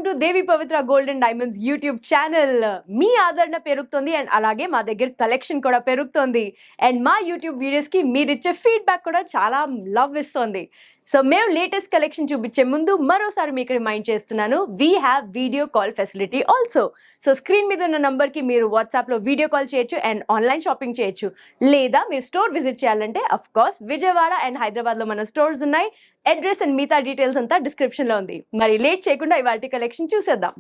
To Devi Pavitra gold and diamonds YouTube channel. మీ ఆదరణ పెరుగుతుంది అండ్ అలాగే మా దగ్గర కలెక్షన్ కూడా పెరుగుతుంది అండ్ మా యూట్యూబ్ వీడియోస్కి మీరు ఇచ్చే ఫీడ్బ్యాక్ కూడా చాలా లవ్ ఇస్తుంది. సో మేము లేటెస్ట్ కలెక్షన్ చూపించే ముందు మరోసారి మీకు రిమైండ్ చేస్తున్నాను, we have video call facility also. So screen మీద ఉన్న నంబర్కి మీరు వాట్సాప్లో వీడియో కాల్ చేయొచ్చు అండ్ ఆన్లైన్ షాపింగ్ చేయొచ్చు. లేదా మీరు స్టోర్ విజిట్ చేయాలంటే అఫ్ కోర్స్ విజయవాడ అండ్ హైదరాబాద్లో మన స్టోర్స్ ఉన్నాయి. అడ్రస్ అండ్ మిగతా డీటెయిల్స్ అంతా డిస్క్రిప్షన్లో ఉంది. మరి లేట్ చేయకుండా ఇవాల్టి కలెక్షన్ చూసేద్దాం.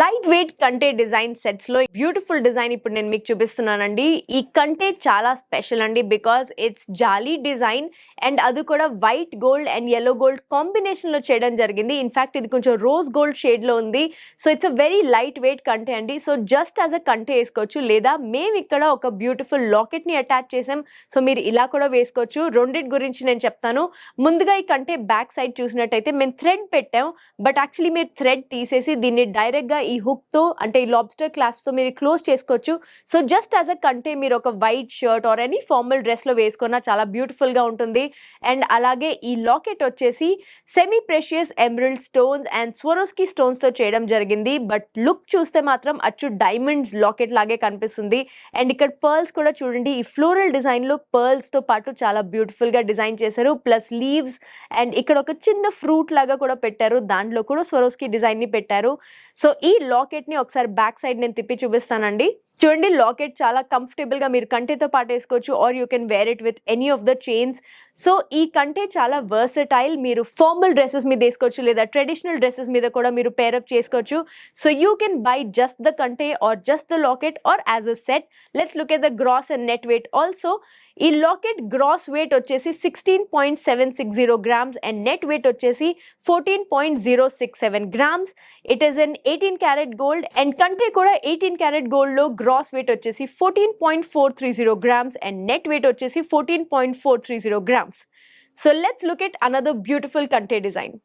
లైట్ వెయిట్ కంటే డిజైన్ సెట్స్ లో బ్యూటిఫుల్ డిజైన్ ఇప్పుడు నేను మీకు చూపిస్తున్నానండి. ఈ కంటే చాలా స్పెషల్ అండి, because it's jolly design and అది కూడా white gold and yellow gold combination లో చేయడం జరిగింది. ఇన్ఫాక్ట్ ఇది కొంచెం రోజ్ గోల్డ్ షేడ్ లో ఉంది. So it's a very light weight కంటే అండి. సో జస్ట్ యాజ్ అ కంటే వేసుకోవచ్చు, లేదా మేము ఇక్కడ ఒక బ్యూటిఫుల్ లాకెట్ ని అటాచ్ చేసాం. సో మీరు ఇలా కూడా వేసుకోవచ్చు. రెండింటి గురించి నేను చెప్తాను. ముందుగా ఈ కంటే బ్యాక్ సైడ్ చూసినట్టయితే మేము థ్రెడ్ పెట్టాం, బట్ యాక్చువల్లీ మీరు థ్రెడ్ తీసేసి దీన్ని డైరెక్ట్ గా ఈ హుక్ తో అంటే ఈ లాబ్స్టర్ క్లాస్ప్ తో మీరు క్లోజ్ చేసుకోవచ్చు. సో జస్ట్ యాజ్ అ కంటే మీరు ఒక white shirt or any formal dress లో వేసుకున్నా చాలా బ్యూటిఫుల్ గా ఉంటుంది. అండ్ అలాగే ఈ లాకెట్ వచ్చేసి semi precious emerald stones and Swarovski stones తో చేయడం జరిగింది. బట్ లుక్ చూస్తే మాత్రం అచ్చు డైమండ్స్ లాకెట్ లాగే కనిపిస్తుంది. అండ్ ఇక్కడ పర్ల్స్ కూడా చూడండి, ఈ ఫ్లోరల్ డిజైన్ లో పర్ల్స్ తో పాటు చాలా బ్యూటిఫుల్ గా డిజైన్ చేశారు. ప్లస్ లీవ్స్ అండ్ ఇక్కడ ఒక చిన్న ఫ్రూట్ లాగా కూడా పెట్టారు, దాంట్లో కూడా స్వరోస్కీ డిజైన్ ని పెట్టారు. సో ఈ లాకెట్ ని ఒకసారి బ్యాక్ సైడ్ నేను తిప్పి చూపిస్తానండి. చూడండి, లాకెట్ చాలా కంఫర్టబుల్ గా మీరు కంటేతో పాటు వేసుకోవచ్చు or you can wear it with any of the chains. So ఈ కంటే చాలా వర్సటైల్. మీరు ఫార్మల్ డ్రెస్సెస్ మీద వేసుకోవచ్చు, లేదా ట్రెడిషనల్ డ్రెస్సెస్ మీద కూడా మీరు పేరప్ చేసుకోవచ్చు. So you can buy just the కంటే or just the locket or as a set. Let's look at the gross and net weight also. ఈ లాకెట్ గ్రాస్ వెయిట్ వచ్చేసి 16.760 గ్రామ్స్ అండ్ నెట్ వెయిట్ వచ్చేసి 14.067 grams. It is an 18 carat gold and కంటే కూడా 18 carat gold లో gross weight వచ్చేసి 14.430 grams and net weight వచ్చేసి 14.430 grams. So let's look at another beautiful కంటే design.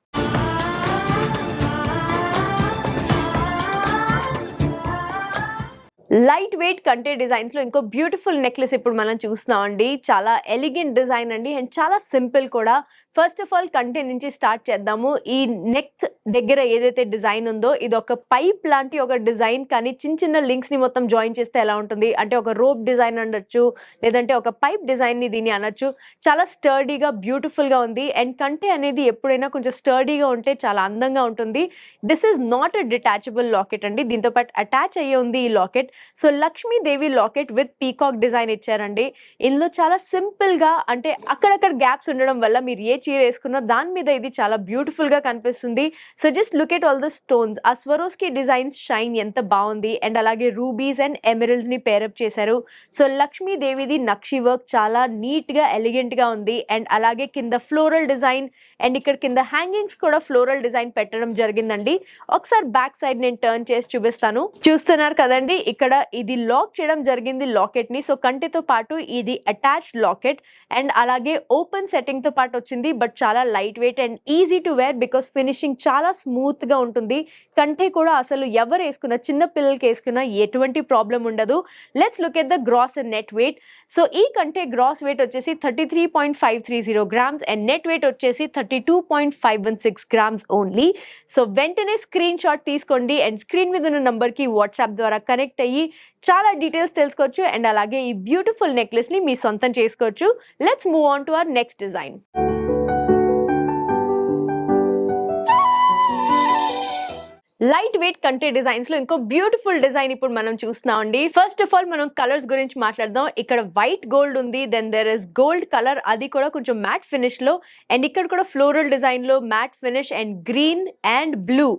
Light weight కంటే designs లో ఇంకో బ్యూటిఫుల్ నెక్లెస్ ఇప్పుడు మనం చూస్తున్నాం అండి. చాలా ఎలిగెంట్ డిజైన్ అండి అండ్ చాలా సింపుల్ కూడా. ఫస్ట్ ఆఫ్ ఆల్ కంటే నుంచి స్టార్ట్ చేద్దాము. ఈ నెక్ దగ్గర ఏదైతే డిజైన్ ఉందో ఇది ఒక పైప్ లాంటి ఒక డిజైన్, కానీ చిన్న చిన్న లింక్స్ ని మొత్తం జాయిన్ చేస్తే ఎలా ఉంటుంది అంటే ఒక రోప్ డిజైన్ అనొచ్చు, లేదంటే ఒక పైప్ డిజైన్ ని దీన్ని అనొచ్చు. చాలా స్టర్డీగా బ్యూటిఫుల్ గా ఉంది అండ్ కంటే అనేది ఎప్పుడైనా కొంచెం స్టర్డీగా ఉంటే చాలా అందంగా ఉంటుంది. This is not a detachable locket అండి, దీంతో పాటు అటాచ్ అయ్యే ఉంది ఈ locket. So Lakshmidevi locket with peacock design ఇచ్చారండి. ఇందులో చాలా సింపుల్ గా అంటే అక్కడక్కడ గ్యాప్స్ ఉండడం వల్ల మీరు ఏ చీర వేసుకున్నా దాని మీద ఇది చాలా బ్యూటిఫుల్ గా కనిపిస్తుంది. So just look at all the stones. ఆ స్వరోస్కీ డిజైన్స్ షైన్ ఎంత బాగుంది అండ్ అలాగే రూబీస్ అండ్ ఎమరల్డ్స్ ని పేరప్ చేశారు. సో లక్ష్మీదేవిది నక్షి వర్క్ చాలా నీట్ గా ఎలిగెంట్ గా ఉంది అండ్ అలాగే కింద ఫ్లోరల్ డిజైన్ అండ్ ఇక్కడ కింద హ్యాంగింగ్స్ కూడా ఫ్లోరల్ డిజైన్ పెట్టడం జరిగిందండి. ఒకసారి బ్యాక్ సైడ్ నేను టర్న్ చేసి చూపిస్తాను. చూస్తున్నారు కదండి, ఇక్కడ ఇది లాక్ చేయడం జరిగింది లాకెట్ ని. సో కంటితో పాటు ఇది అటాచ్డ్ లాకెట్ అండ్ అలాగే ఓపెన్ సెట్టింగ్ తో పాటు వచ్చింది. బట్ చాలా light weight and easy to wear because finishing చాలా స్మూత్ గా ఉంటుంది. కంటే కూడా అసలు ఎవరు వేసుకున్నా, చిన్న పిల్లలకి వేసుకున్నా ఎటువంటి ప్రాబ్లం ఉండదు. Let's look at the gross and net weight. So ఈ కంటే గ్రాస్ వెయిట్ వచ్చేసి 33.530 గ్రామ్స్ అండ్ నెట్ వెయిట్ వచ్చేసి 32.516 గ్రామ్స్ ఓన్లీ. సో వెంటనే స్క్రీన్ షాట్ తీసుకోండి అండ్ స్క్రీన్ మీద ఉన్న నంబర్కి వాట్సాప్ ద్వారా కనెక్ట్ అయ్యి చాలా డీటెయిల్స్ తెలుసుకోవచ్చు అండ్ అలాగే ఈ బ్యూటిఫుల్ నెక్లెస్ ని మీ సొంతం చేసుకోవచ్చు. Let's move on to our next design. Light weight కంటే డిజైన్స్ లో ఇంకో బ్యూటిఫుల్ డిజైన్ ఇప్పుడు మనం చూస్తున్నాం అండి. ఫస్ట్ ఆఫ్ ఆల్ మనం కలర్స్ గురించి మాట్లాడదాం. ఇక్కడ వైట్ గోల్డ్ ఉంది, then there is gold colour, అది కూడా కొంచెం మ్యాట్ ఫినిష్ లో అండ్ ఇక్కడ కూడా ఫ్లోరల్ డిజైన్ లో matte finish and green and blue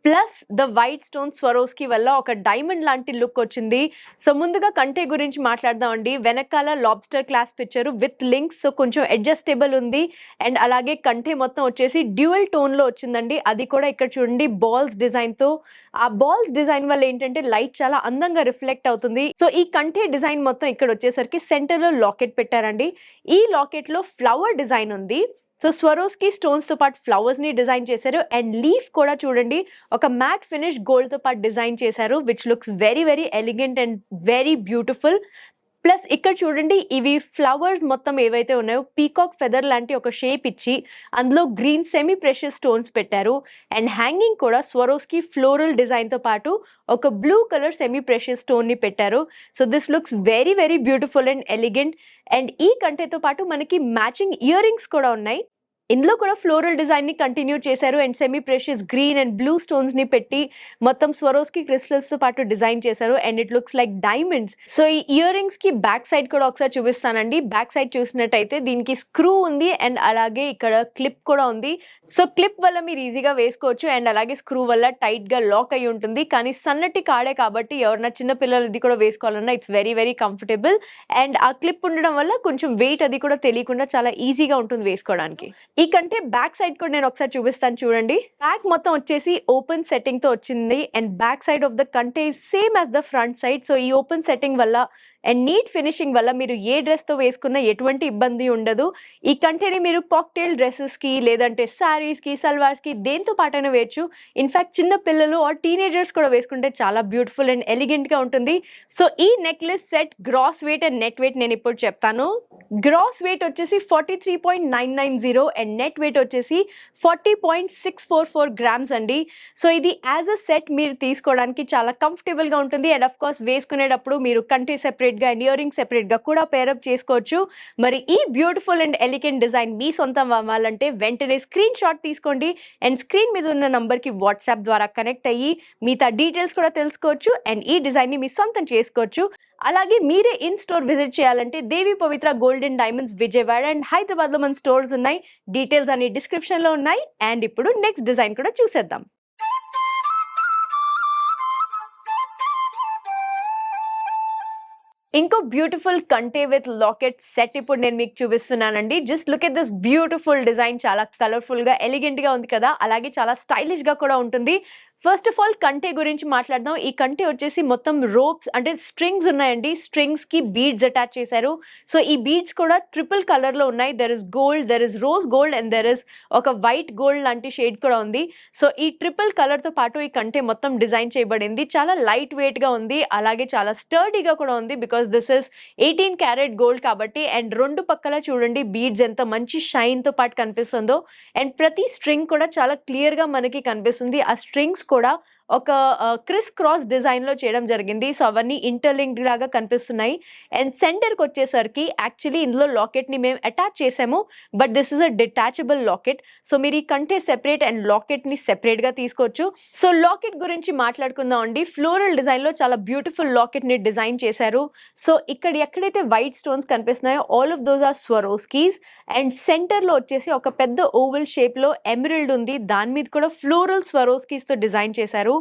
plus the white stone Swarovski వల్ల ఒక డైమండ్ లాంటి లుక్ వచ్చింది. సో ముందుగా కంటే గురించి మాట్లాడదాం అండి. వెనకాల lobster class picture with links, so కొంచెం అడ్జస్టబుల్ ఉంది అండ్ అలాగే కంటే మొత్తం వచ్చేసి డ్యూయల్ టోన్ లో వచ్చిందండి. అది కూడా ఇక్కడ చూడండి బాల్స్ డిజైన్ తో. ఆ బాల్స్ డిజైన్ వల్ల ఏంటంటే లైట్ చాలా అందంగా రిఫ్లెక్ట్ అవుతుంది. సో ఈ కంటే డిజైన్ మొత్తం ఇక్కడ వచ్చేసరికి సెంటర్ లో లాకెట్ పెట్టారండి. ఈ లాకెట్ లో ఫ్లవర్ డిజైన్ ఉంది. సో స్వరోస్కీ స్టోన్స్ తో పాటు ఫ్లవర్స్ ని డిజైన్ చేశారు అండ్ లీఫ్ కూడా చూడండి ఒక మ్యాట్ ఫినిష్ గోల్డ్ తో పాటు డిజైన్ చేశారు, which looks very very elegant and very beautiful. Plus ఇక్కడ చూడండి ఇవి ఫ్లవర్స్ మొత్తం ఏవైతే ఉన్నాయో పీకాక్ ఫెదర్ లాంటి ఒక షేప్ ఇచ్చి అందులో గ్రీన్ సెమీ ప్రెషియస్ స్టోన్స్ పెట్టారు. అండ్ హ్యాంగింగ్ కూడా స్వరోస్కి ఫ్లోరల్ డిజైన్తో పాటు ఒక బ్లూ కలర్ సెమీ ప్రెషియస్ స్టోన్ని పెట్టారు. So this looks very very beautiful and elegant. And ఈ కంటెతో పాటు మనకి మ్యాచింగ్ ఇయర్ రింగ్స్ కూడా ఉన్నాయి. ఇందులో కూడా ఫ్లోరల్ డిజైన్ని కంటిన్యూ చేశారు and semi precious green and blue స్టోన్స్ని పెట్టి మొత్తం స్వరోస్కి క్రిస్టల్స్తో పాటు డిజైన్ చేశారు and it looks like diamonds. So ఈ ఇయర్ రింగ్స్కి బ్యాక్ సైడ్ కూడా ఒకసారి చూపిస్తానండి. బ్యాక్ సైడ్ చూసినట్టయితే దీనికి స్క్రూ ఉంది అండ్ అలాగే ఇక్కడ క్లిప్ కూడా ఉంది. సో క్లిప్ వల్ల మీరు ఈజీగా వేసుకోవచ్చు అండ్ అలాగే స్క్రూ వల్ల టైట్గా లాక్ అయి ఉంటుంది. కానీ సన్నటి కాడే కాబట్టి ఎవరైనా చిన్న పిల్లలు ఇది కూడా వేసుకోవాలన్నా it's very very comfortable. And ఆ క్లిప్ ఉండడం వల్ల కొంచెం వెయిట్ అది కూడా తెలియకుండా చాలా ఈజీగా ఉంటుంది వేసుకోవడానికి. ఈ కంటే బ్యాక్ సైడ్ కూడా నేను ఒకసారి చూపిస్తాను చూడండి. బ్యాక్ మొత్తం వచ్చేసి ఓపెన్ సెట్టింగ్ తో వచ్చింది and back side of the కంటే same as the front side. So ఈ ఓపెన్ సెట్టింగ్ వల్ల అండ్ నీట్ ఫినిషింగ్ వల్ల మీరు ఏ డ్రెస్తో వేసుకున్నా ఎటువంటి ఇబ్బంది ఉండదు. ఈ కంటెని మీరు కాక్టైల్ డ్రెస్సెస్కి లేదంటే శారీస్కి సల్వార్స్కి దేంతో పాటైనా వేయచ్చు. ఇన్ఫ్యాక్ట్ చిన్న పిల్లలు ఆర్ టీనేజర్స్ కూడా వేసుకుంటే చాలా బ్యూటిఫుల్ అండ్ ఎలిగెంట్గా ఉంటుంది. సో ఈ necklace set gross weight and net weight నేను ఇప్పుడు చెప్తాను. గ్రాస్ వెయిట్ వచ్చేసి 43.990 అండ్ నెట్ వెయిట్ వచ్చేసి 40.644 గ్రామ్స్ అండి. సో ఇది యాజ్ అ సెట్ మీరు తీసుకోవడానికి చాలా కంఫర్టబుల్గా ఉంటుంది అండ్ అఫ్ కోర్స్ వేసుకునేటప్పుడు మీరు కంటే సెపరేట్గా అండ్ ఇయర్ రింగ్ సెపరేట్గా కూడా పేరప్ చేసుకోవచ్చు. మరి ఈ బ్యూటిఫుల్ అండ్ ఎలిగెంట్ డిజైన్ మీ సొంతం అవ్వాలంటే వెంటనే స్క్రీన్ షాట్ తీసుకోండి అండ్ స్క్రీన్ మీద ఉన్న నంబర్కి వాట్సాప్ ద్వారా కనెక్ట్ అయ్యి మిగతా డీటెయిల్స్ కూడా తెలుసుకోవచ్చు అండ్ ఈ డిజైన్ని మీ సొంతం చేసుకోవచ్చు. అలాగే మీరే ఇన్ స్టోర్ విజిట్ చేయాలంటే Devi Pavitra gold and diamonds Vijayawada and హైదరాబాద్లో మన స్టోర్స్ ఉన్నాయి. డీటెయిల్స్ అన్ని డిస్క్రిప్షన్లో ఉన్నాయి. అండ్ ఇప్పుడు నెక్స్ట్ డిజైన్ కూడా చూసేద్దాం. ఇంకో బ్యూటిఫుల్ కంటే విత్ లాకెట్ సెట్ ఇప్పుడు నేను మీకు చూపిస్తున్నానండి. Just look at this beautiful design. చాలా కలర్ఫుల్గా ఎలిగెంట్గా ఉంది కదా, అలాగే చాలా స్టైలిష్గా కూడా ఉంటుంది. ఫస్ట్ ఆఫ్ ఆల్ కంటే గురించి మాట్లాడదాం. ఈ కంటే వచ్చేసి మొత్తం రోప్స్ అంటే స్ట్రింగ్స్ ఉన్నాయండి. స్ట్రింగ్స్కి బీడ్స్ అటాచ్ చేశారు. సో ఈ బీడ్స్ కూడా ట్రిపుల్ కలర్లో ఉన్నాయి. There is gold, there is rose gold and there is ఒక వైట్ గోల్డ్ లాంటి షేడ్ కూడా ఉంది. సో ఈ ట్రిపుల్ కలర్తో పాటు ఈ కంటే మొత్తం డిజైన్ చేయబడింది. చాలా లైట్ వెయిట్గా ఉంది, అలాగే చాలా స్టర్డీగా కూడా ఉంది because this is 18 carat gold కాబట్టి. అండ్ రెండు పక్కల చూడండి బీడ్స్ ఎంత మంచి షైన్తో పాటు కనిపిస్తుందో అండ్ ప్రతి స్ట్రింగ్ కూడా చాలా క్లియర్గా మనకి కనిపిస్తుంది. ఆ స్ట్రింగ్స్ కూడా ఒక క్రిస్ క్రాస్ డిజైన్లో చేయడం జరిగింది. సో అవన్నీ ఇంటర్లింక్డ్ లాగా కనిపిస్తున్నాయి. అండ్ సెంటర్కి వచ్చేసరికి యాక్చువల్లీ ఇందులో లాకెట్ని మేము అటాచ్ చేసాము, but this is a detachable locket. So మీరు ఈ కంటే సెపరేట్ అండ్ లాకెట్ని సెపరేట్గా తీసుకోవచ్చు. సో లాకెట్ గురించి మాట్లాడుకుందాం అండి. ఫ్లోరల్ డిజైన్లో చాలా బ్యూటిఫుల్ లాకెట్ని డిజైన్ చేశారు. సో ఇక్కడ ఎక్కడైతే వైట్ స్టోన్స్ కనిపిస్తున్నాయో all of those are Swarovskis. And సెంటర్లో వచ్చేసి ఒక పెద్ద ఓవల్ షేప్లో ఎమరల్డ్ ఉంది, దాని మీద కూడా ఫ్లోరల్ స్వరోస్కీస్తో డిజైన్ చేశారు.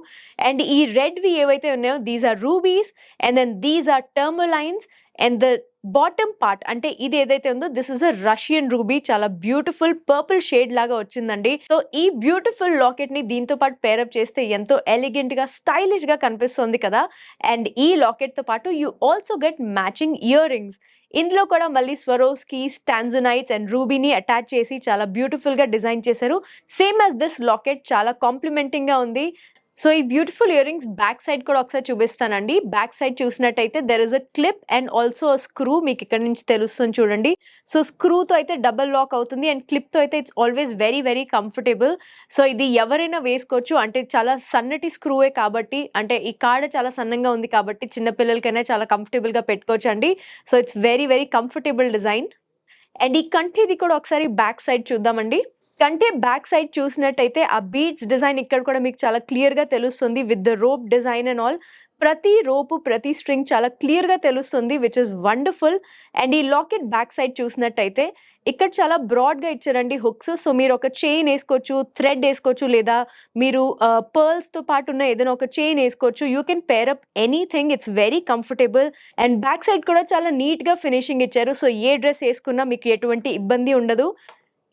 అండ్ ఈ రెడ్వి ఏవైతే ఉన్నాయో these are rubies and then these are tourmalines and the bottom part అంటే ఇది ఏదైతే ఉందో this is a Russian ruby. చాలా బ్యూటిఫుల్ పర్పుల్ షేడ్ లాగా వచ్చిందండి. సో ఈ బ్యూటిఫుల్ లాకెట్ ని దీంతో పాటు పేరప్ చేస్తే ఎంతో ఎలిగెంట్ గా స్టైలిష్ గా కనిపిస్తుంది కదా. అండ్ ఈ లాకెట్ తో పాటు you also get matching ear rings. ఇందులో కూడా మళ్ళీ స్వరోస్కీస్, టాంజనైట్స్ అండ్ రూబీని అటాచ్ చేసి చాలా బ్యూటిఫుల్ గా డిజైన్ చేశారు. సేమ్ యాజ్ దిస్ లాకెట్ చాలా కాంప్లిమెంటింగ్ గా ఉంది. సో ఈ beautiful ear rings back side కూడా ఒకసారి చూపిస్తానండి. బ్యాక్ సైడ్ చూసినట్టయితే there is a clip and also screw. మీకు ఇక్కడ నుంచి తెలుస్తుంది చూడండి. సో స్క్రూతో అయితే డబల్ లాక్ అవుతుంది అండ్ క్లిప్తో అయితే it's always very very comfortable. So ఇది ఎవరైనా వేసుకోవచ్చు. అంటే చాలా సన్నటి స్క్రూవే కాబట్టి, అంటే ఈ కాడ చాలా సన్నంగా ఉంది కాబట్టి చిన్నపిల్లలకైనా చాలా కంఫర్టబుల్గా పెట్టుకోవచ్చు అండి. So it's very very comfortable design. And ఈ కంటిది కూడా ఒకసారి బ్యాక్ సైడ్ చూద్దామండి. కంటే బ్యాక్ సైడ్ చూసినట్టయితే ఆ బీడ్స్ డిజైన్ ఇక్కడ కూడా మీకు చాలా క్లియర్గా తెలుస్తుంది with the rope design and all. ప్రతి రోపు ప్రతి స్ట్రింగ్ చాలా క్లియర్గా తెలుస్తుంది విచ్ ఇస్ వండర్ఫుల్. అండ్ ఈ లాకెట్ బ్యాక్ సైడ్ చూసినట్టయితే ఇక్కడ చాలా బ్రాడ్గా ఇచ్చారండి హుక్స్. సో మీరు ఒక చైన్ వేసుకోవచ్చు, థ్రెడ్ వేసుకోవచ్చు, లేదా మీరు పర్ల్స్తో పాటు ఉన్న ఏదైనా ఒక చైన్ వేసుకోవచ్చు. You can pair up anything. It's very comfortable. And back side కూడా చాలా నీట్గా ఫినిషింగ్ ఇచ్చారు. సో ఏ డ్రెస్ వేసుకున్నా మీకు ఎటువంటి ఇబ్బంది ఉండదు.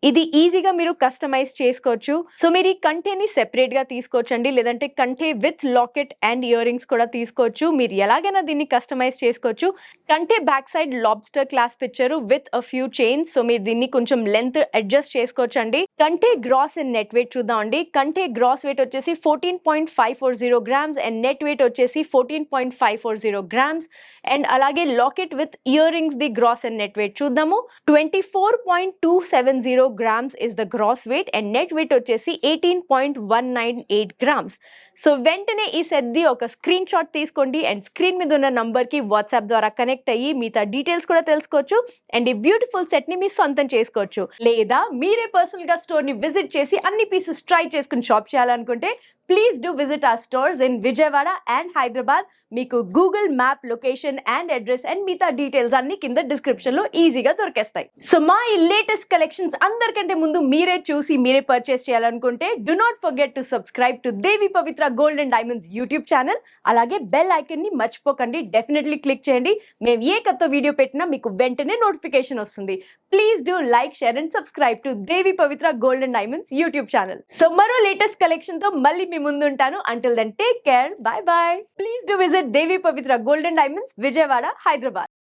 ఇది ఈజీగా మీరు కస్టమైజ్ చేసుకోవచ్చు. సో మీరు ఈ కంటేని సెపరేట్ గా తీసుకోవచ్చండి, లేదంటే కంటే with locket and ear rings కూడా తీసుకోవచ్చు. మీరు ఎలాగైనా దీన్ని కస్టమైజ్ చేసుకోవచ్చు. కంటే బ్యాక్ సైడ్ లాబ్స్టర్ క్లాస్ప్ ఇచ్చారు with a few chains. So మీరు దీన్ని కొంచెం లెంత్ అడ్జస్ట్ చేసుకోవచ్చు అండి. కంటే గ్రాస్ అండ్ నెట్ వెయిట్ చూద్దాం అండి. కంటే గ్రాస్ వెయిట్ వచ్చేసి 14.540 గ్రామ్స్ అండ్ నెట్ వెయిట్ వచ్చేసి 14.540 గ్రామ్స్. అండ్ అలాగే లాకెట్ విత్ ఇయర్ రింగ్స్ ది గ్రాస్ అండ్ నెట్ వెయిట్ చూద్దాము. 24.270 grams is the gross weight and net weight వచ్చేసి 18.198 గ్రామ్స్. సో వెంటనే ఈ సెట్ ది ఒక స్క్రీన్ షాట్ తీసుకోండి అండ్ స్క్రీన్ మీద ఉన్న నంబర్ కి వాట్సాప్ ద్వారా కనెక్ట్ అయ్యి మిగతా డీటెయిల్స్ కూడా తెలుసుకోవచ్చు అండ్ ఈ బ్యూటిఫుల్ సెట్ ని మీ సొంతం చేసుకోవచ్చు. లేదా మీరే పర్సనల్ గా స్టోర్ ని విజిట్ చేసి అన్ని పీసెస్ ట్రై చేసుకుని షాప్ చేయాలనుకుంటే please do visit our stores in Vijayawada and Hyderabad. మీకు Google map location and address and మిగతా డీటెయిల్స్ అన్ని కింద డిస్క్రిప్షన్ లో ఈజీగా దొరికేస్తాయి. సో మా ఈ లేటెస్ట్ కలెక్షన్స్ అందరికంటే ముందు మీరే చూసి మీరే పర్చేస్ చేయాలనుకుంటే do not forget to subscribe to Devi Pavitra gold and diamonds YouTube channel. అలాగే బెల్ ఐకన్ ని మర్చిపోకండి, డెఫినెట్లీ క్లిక్ చేయండి. మేము ఏ కొత్త వీడియో పెట్టినా మీకు వెంటనే నోటిఫికేషన్ వస్తుంది. Please do like, share and subscribe to Devi Pavitra gold and diamonds YouTube channel. So మరో లేటెస్ట్ కలెక్షన్ తో మళ్ళీ మీ ముందు ఉంటాను. Until then take care, bye bye. Please do visit Devi Pavitra gold and diamonds Vijayawada, Hyderabad.